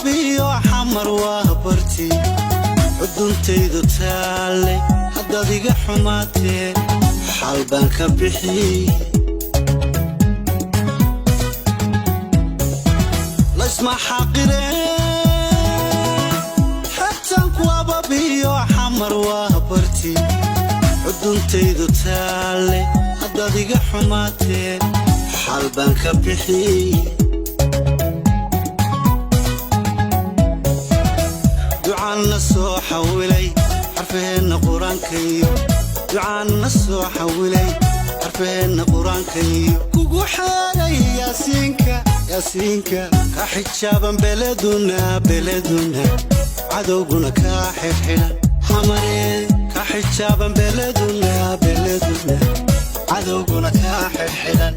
wababiyo xamar waa barti xuduntaydu taale haddaad iga xumaatee xal baan ka bixi laysma xaqireen xatanku wababiyo xamar waa barti xuduntaydu taale haddaad iga xumaatee xal baan ka bixi ducaanna soo xawilay xarfaheenna qur-aankayo ducaanna soo xawilay xarfaheenna qur-aankayo kugu xaalay yaasiinka ka xijaaban beleduna cadowguna kaa xirxidhan xamaree ka xijaaban beleduna cadowguna kaa xirxidhan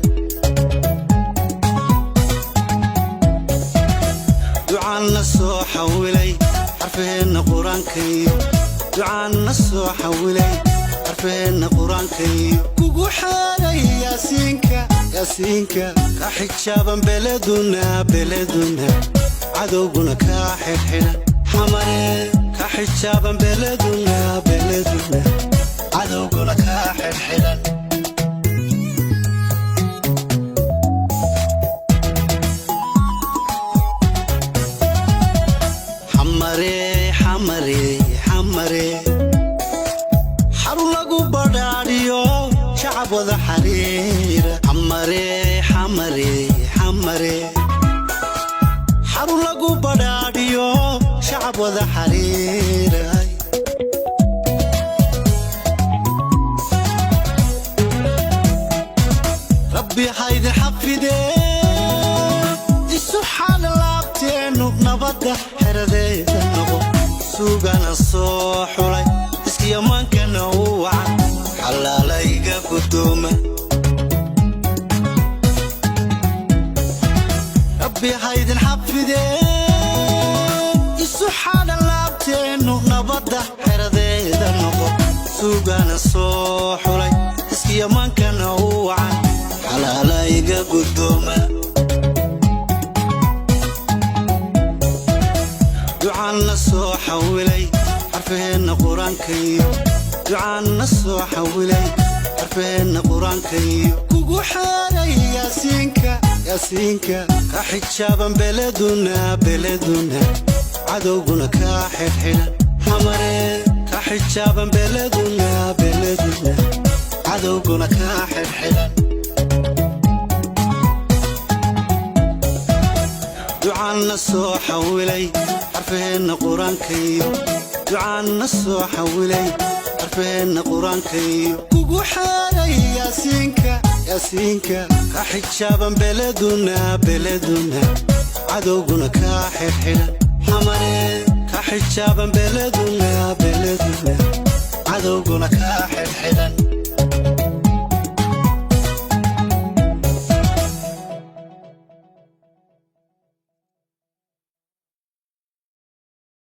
ducaanna soo xawilay xarfaheenna qur-aankayo ducaanna soo xawilay xarfaheenna qur-aankayo kugu xaalay yaasiinka ka xijaaban beleduna cadowguna kaa xirxidhan xamaree ka xijaaban beleduna cadowguna kaa xirxidhan xaru lagu badhaadhiyo shacab wada xariira xaru lagu badhaadhiyo shacab wada xariira rabbi haydin xafidee isu xaalalaabteenu nabadda xeradeeda noqo sugana soo xulay iskiyamaankana u wacan xalaalayga gudooma rabbi haydin xafidee isu xaalalaabteenu nabadda xeradeeda noqo sugana soo xulay iskiyamaankana u wacan xalaalayga gudooma ducaanna soo xawilay xarfaheenna qur-aankayo ducaanna soo xawilay xarfaheenna qur-aankayo kugu xaalay yaasiinka ka xijaaban beleduna cadowguna kaa xirxidhan xamaree ka xijaaban beleduna cadowguna kaa xirxidhan ducaanna soo xawilay xarfaheenna qur-aankayo ducaanna soo xawilay xarfaheenna qur-aankayo kugu xaalay yaasiinka ka xijaaban beleduna cadowguna kaa xirxidhan xamaree ka xijaaban beleduna cadowguna kaa